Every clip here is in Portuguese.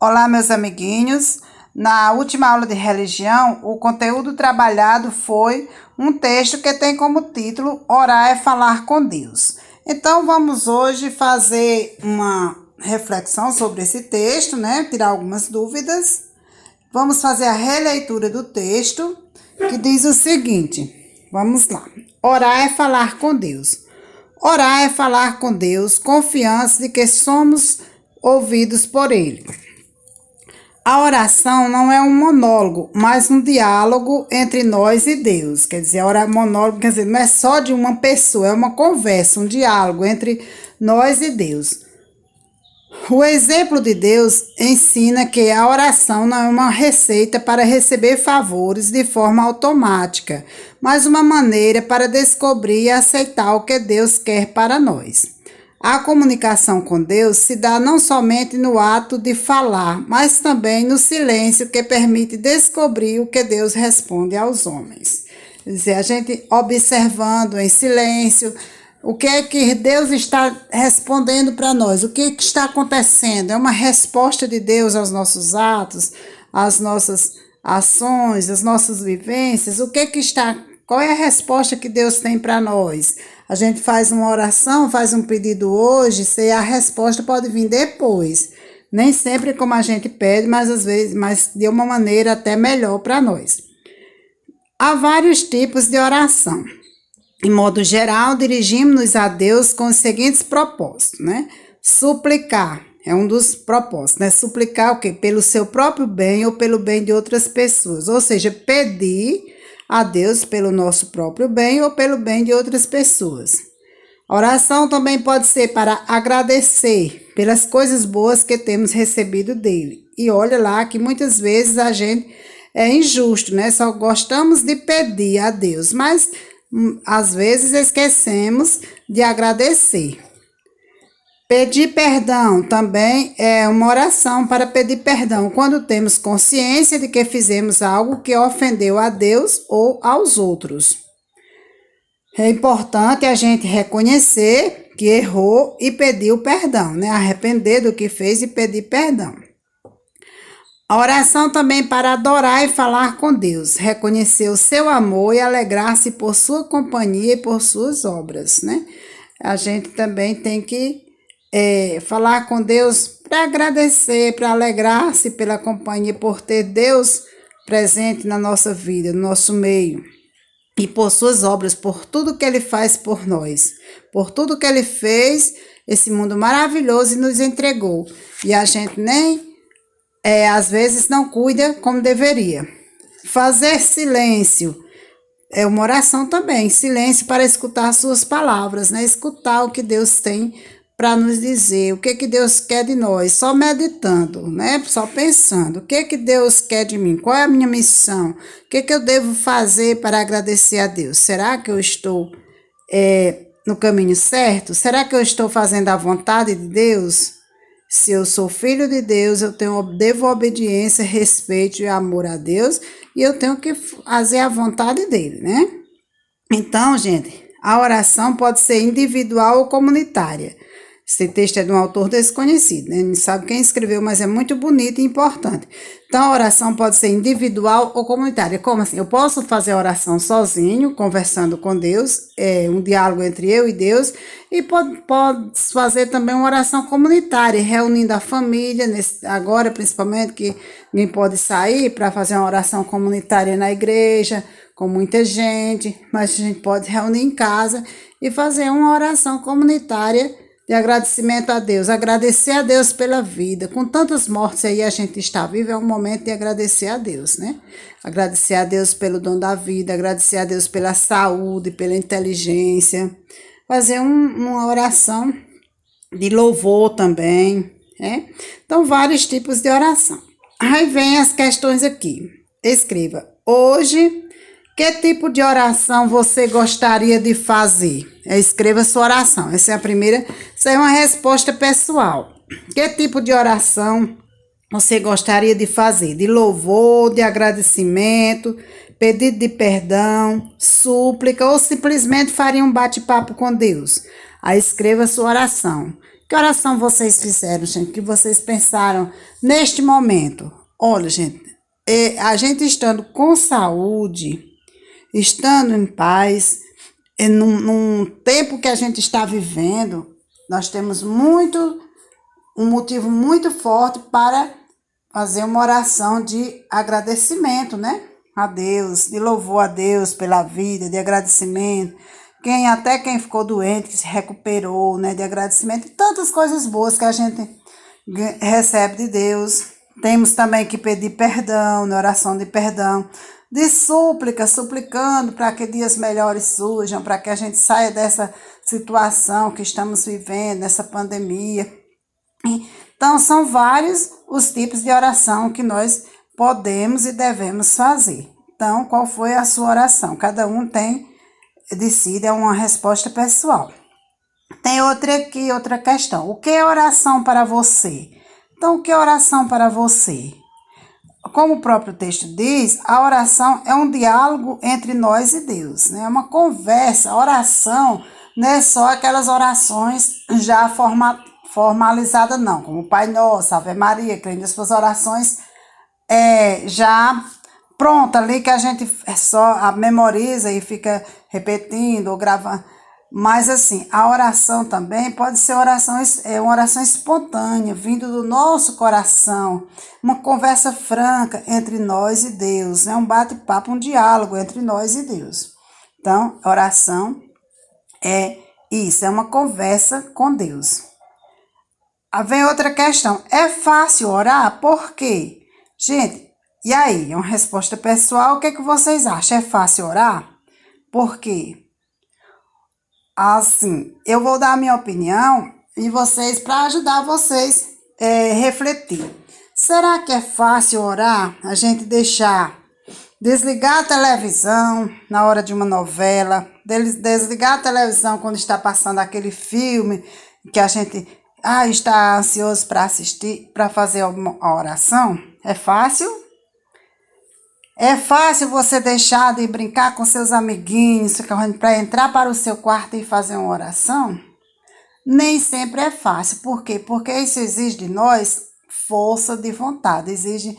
Olá, meus amiguinhos. Na última aula de religião, o conteúdo trabalhado foi um texto que tem como título Orar é falar com Deus. Então, vamos hoje fazer uma reflexão sobre esse texto, né? Tirar algumas dúvidas. Vamos fazer a releitura do texto, que diz o seguinte. Vamos lá. Orar é falar com Deus. Orar é falar com Deus, confiança de que somos ouvidos por Ele. A oração não é um monólogo, mas um diálogo entre nós e Deus. Quer dizer, monólogo quer dizer, não é só de uma pessoa, é uma conversa, um diálogo entre nós e Deus. O exemplo de Deus ensina que a oração não é uma receita para receber favores de forma automática, mas uma maneira para descobrir e aceitar o que Deus quer para nós. A comunicação com Deus se dá não somente no ato de falar, mas também no silêncio que permite descobrir o que Deus responde aos homens. Quer dizer, a gente observando em silêncio o que é que Deus está respondendo para nós, o que é que está acontecendo. É uma resposta de Deus aos nossos atos, às nossas ações, às nossas vivências. Qual é a resposta que Deus tem para nós? A gente faz uma oração, faz um pedido hoje, e a resposta pode vir depois. Nem sempre como a gente pede, mas às vezes, de uma maneira até melhor para nós. Há vários tipos de oração. Em modo geral, dirigimos-nos a Deus com os seguintes propósitos, né? Suplicar é um dos propósitos, né? Suplicar o quê? Pelo seu próprio bem ou pelo bem de outras pessoas. Ou seja, pedir a Deus pelo nosso próprio bem ou pelo bem de outras pessoas. A oração também pode ser para agradecer pelas coisas boas que temos recebido dele. E olha lá que muitas vezes a gente é injusto, né? Só gostamos de pedir a Deus, mas às vezes esquecemos de agradecer. Pedir perdão também é uma oração para pedir perdão quando temos consciência de que fizemos algo que ofendeu a Deus ou aos outros. É importante a gente reconhecer que errou e pedir o perdão, né? Arrepender do que fez e pedir perdão. A oração também para adorar e falar com Deus, reconhecer o seu amor e alegrar-se por sua companhia e por suas obras, né? A gente também tem que falar com Deus para agradecer, para alegrar-se pela companhia, por ter Deus presente na nossa vida, no nosso meio. E por suas obras, por tudo que Ele faz por nós. Por tudo que Ele fez, esse mundo maravilhoso e nos entregou. E a gente às vezes não cuida como deveria. Fazer silêncio é uma oração também. Silêncio para escutar suas palavras, né? Escutar o que Deus tem para nos dizer, o que Deus quer de nós, só meditando, né? Só pensando, o que Deus quer de mim, qual é a minha missão, o que eu devo fazer para agradecer a Deus? Será que eu estou no caminho certo? Será que eu estou fazendo a vontade de Deus? Se eu sou filho de Deus, devo obediência, respeito e amor a Deus, e eu tenho que fazer a vontade dele, né? Então, gente, a oração pode ser individual ou comunitária. Esse texto é de um autor desconhecido, né? Não sabe quem escreveu, mas é muito bonito e importante. Então, a oração pode ser individual ou comunitária. Como assim? Eu posso fazer a oração sozinho, conversando com Deus, um diálogo entre eu e Deus, e pode fazer também uma oração comunitária, reunindo a família, agora principalmente que ninguém pode sair para fazer uma oração comunitária na igreja, com muita gente, mas a gente pode reunir em casa e fazer uma oração comunitária de agradecimento a Deus, agradecer a Deus pela vida. Com tantas mortes aí a gente está vivo, é um momento de agradecer a Deus, né? Agradecer a Deus pelo dom da vida, agradecer a Deus pela saúde, pela inteligência. Fazer uma oração de louvor também, né? Então, vários tipos de oração. Aí vem as questões aqui. Escreva, hoje, que tipo de oração você gostaria de fazer? Escreva sua oração. Essa é a primeira. Isso é uma resposta pessoal. Que tipo de oração você gostaria de fazer? De louvor, de agradecimento, pedido de perdão, súplica ou simplesmente faria um bate-papo com Deus? Aí escreva sua oração. Que oração vocês fizeram, gente? Que vocês pensaram neste momento? Olha, gente, a gente estando com saúde, estando em paz, num tempo que a gente está vivendo, nós temos um motivo muito forte para fazer uma oração de agradecimento, né? A Deus, de louvor a Deus pela vida, de agradecimento. Até quem ficou doente, que se recuperou, né? De agradecimento. E tantas coisas boas que a gente recebe de Deus. Temos também que pedir perdão, na oração de perdão, de súplica, suplicando para que dias melhores surjam, para que a gente saia dessa situação que estamos vivendo, dessa pandemia. Então, são vários os tipos de oração que nós podemos e devemos fazer. Então, qual foi a sua oração? Cada um decide, é uma resposta pessoal. Tem outra questão. O que é oração para você? Então, o que é oração para você? Como o próprio texto diz, a oração é um diálogo entre nós e Deus, né? É uma conversa. A oração não é só aquelas orações já formalizadas, não, como o Pai Nosso, Ave Maria, que ainda as orações já pronta ali, que a gente só memoriza e fica repetindo ou gravando. Mas assim, a oração também pode ser uma oração espontânea, vindo do nosso coração, uma conversa franca entre nós e Deus, né? Um bate-papo, um diálogo entre nós e Deus. Então, a oração é isso, é uma conversa com Deus. Vem outra questão, é fácil orar? Por quê? Gente, e aí, uma resposta pessoal, o que vocês acham? É fácil orar? Por quê? Assim, eu vou dar a minha opinião e vocês, para ajudar vocês a refletir. Será que é fácil orar? A gente desligar a televisão na hora de uma novela, desligar a televisão quando está passando aquele filme que a gente está ansioso para assistir, para fazer a oração? É fácil? É fácil você deixar de brincar com seus amiguinhos para entrar para o seu quarto e fazer uma oração? Nem sempre é fácil. Por quê? Porque isso exige de nós força de vontade. Exige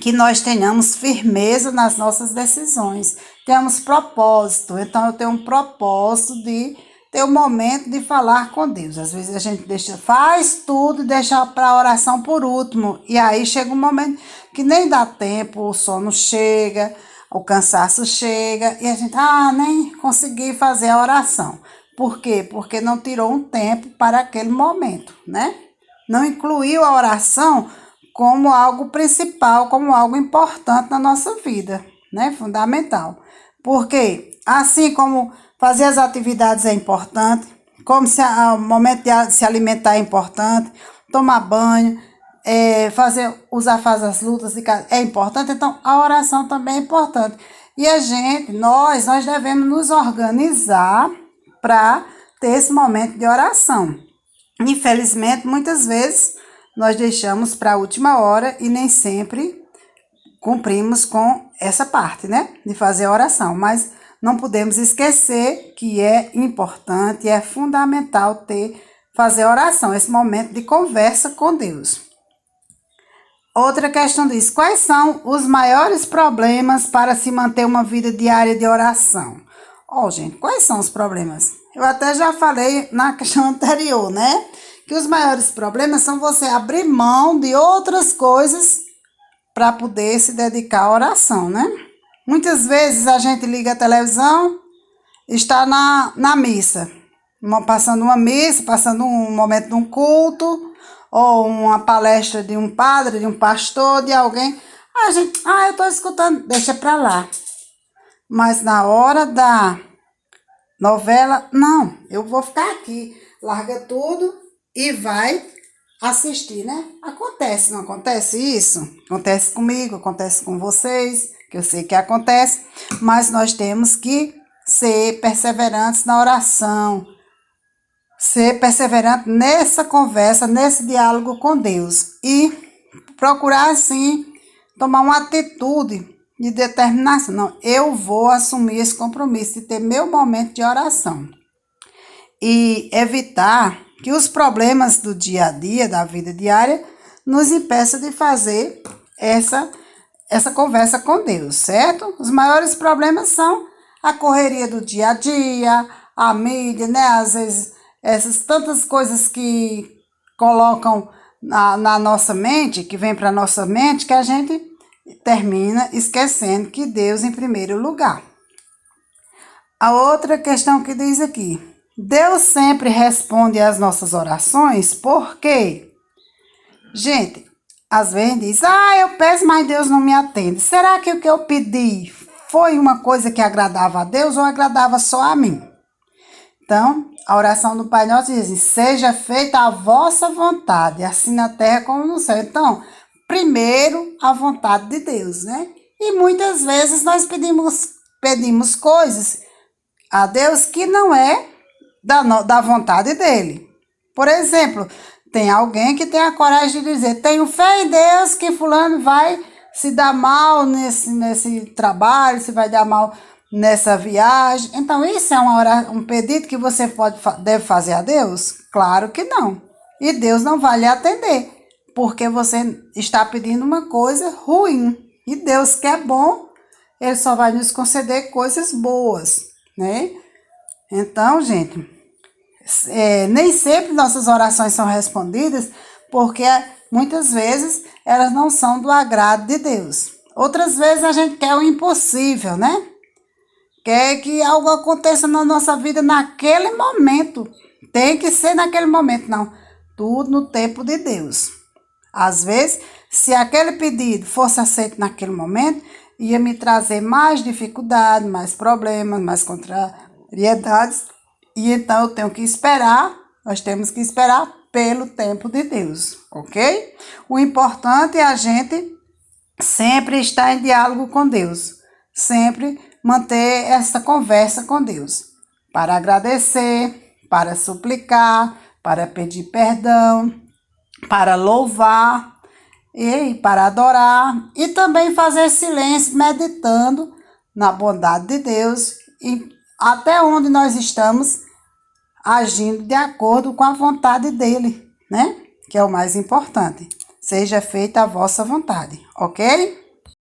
que nós tenhamos firmeza nas nossas decisões. Temos propósito. Então, eu tenho um propósito de ter um momento de falar com Deus. Às vezes a gente faz tudo e deixa para a oração por último. E aí chega um momento que nem dá tempo, o sono chega, o cansaço chega e a gente, nem consegui fazer a oração. Por quê? Porque não tirou um tempo para aquele momento, né? Não incluiu a oração como algo principal, como algo importante na nossa vida, né? Fundamental. Porque assim como fazer as atividades é importante, como o momento de se alimentar é importante, tomar banho, fazer as lutas de casa é importante, então a oração também é importante. E nós devemos nos organizar para ter esse momento de oração. Infelizmente, muitas vezes nós deixamos para a última hora e nem sempre cumprimos com essa parte, né, de fazer a oração, mas não podemos esquecer que é importante, é fundamental fazer a oração, esse momento de conversa com Deus. Outra questão diz, quais são os maiores problemas para se manter uma vida diária de oração? Gente, quais são os problemas? Eu até já falei na questão anterior, né? Que os maiores problemas são você abrir mão de outras coisas para poder se dedicar à oração, né? Muitas vezes a gente liga a televisão, está na missa, passando uma missa, passando um momento de um culto, ou uma palestra de um padre, de um pastor, de alguém. Eu estou escutando, deixa para lá. Mas na hora da novela, não, eu vou ficar aqui. Larga tudo e vai assistir, né? Acontece, não acontece isso? Acontece comigo, acontece com vocês, que eu sei que acontece, mas nós temos que ser perseverantes na oração, ser perseverante nessa conversa, nesse diálogo com Deus e procurar, assim, tomar uma atitude de determinação. Não, eu vou assumir esse compromisso de ter meu momento de oração e evitar que os problemas do dia a dia, da vida diária, nos impeçam de fazer essa conversa com Deus, certo? Os maiores problemas são a correria do dia a dia, a mídia, né? Às vezes, essas tantas coisas que colocam na nossa mente, que vem para nossa mente, que a gente termina esquecendo que Deus em primeiro lugar. A outra questão que diz aqui: Deus sempre responde às nossas orações, por quê? Gente, às vezes diz, eu peço, mas Deus não me atende. Será que o que eu pedi foi uma coisa que agradava a Deus ou agradava só a mim? Então, a oração do Pai Nosso diz assim, seja feita a vossa vontade, assim na terra como no céu. Então, primeiro, a vontade de Deus, né? E muitas vezes nós pedimos coisas a Deus que não é da vontade dele. Por exemplo, tem alguém que tem a coragem de dizer, tenho fé em Deus que fulano vai se dar mal nesse trabalho, se vai dar mal nessa viagem. Então, isso é um pedido que você deve fazer a Deus? Claro que não. E Deus não vai lhe atender, porque você está pedindo uma coisa ruim. E Deus, que é bom, Ele só vai nos conceder coisas boas, né? Então, gente, nem sempre nossas orações são respondidas, porque muitas vezes elas não são do agrado de Deus. Outras vezes a gente quer o impossível, né? Quer que algo aconteça na nossa vida naquele momento. Tem que ser naquele momento, não. Tudo no tempo de Deus. Às vezes, se aquele pedido fosse aceito naquele momento, ia me trazer mais dificuldades, mais problemas, mais contrariedades. E então eu tenho que esperar, nós temos que esperar pelo tempo de Deus, ok? O importante é a gente sempre estar em diálogo com Deus, sempre manter essa conversa com Deus, para agradecer, para suplicar, para pedir perdão, para louvar e para adorar e também fazer silêncio, meditando na bondade de Deus e até onde nós estamos agindo de acordo com a vontade dele, né? Que é o mais importante. Seja feita a vossa vontade, ok?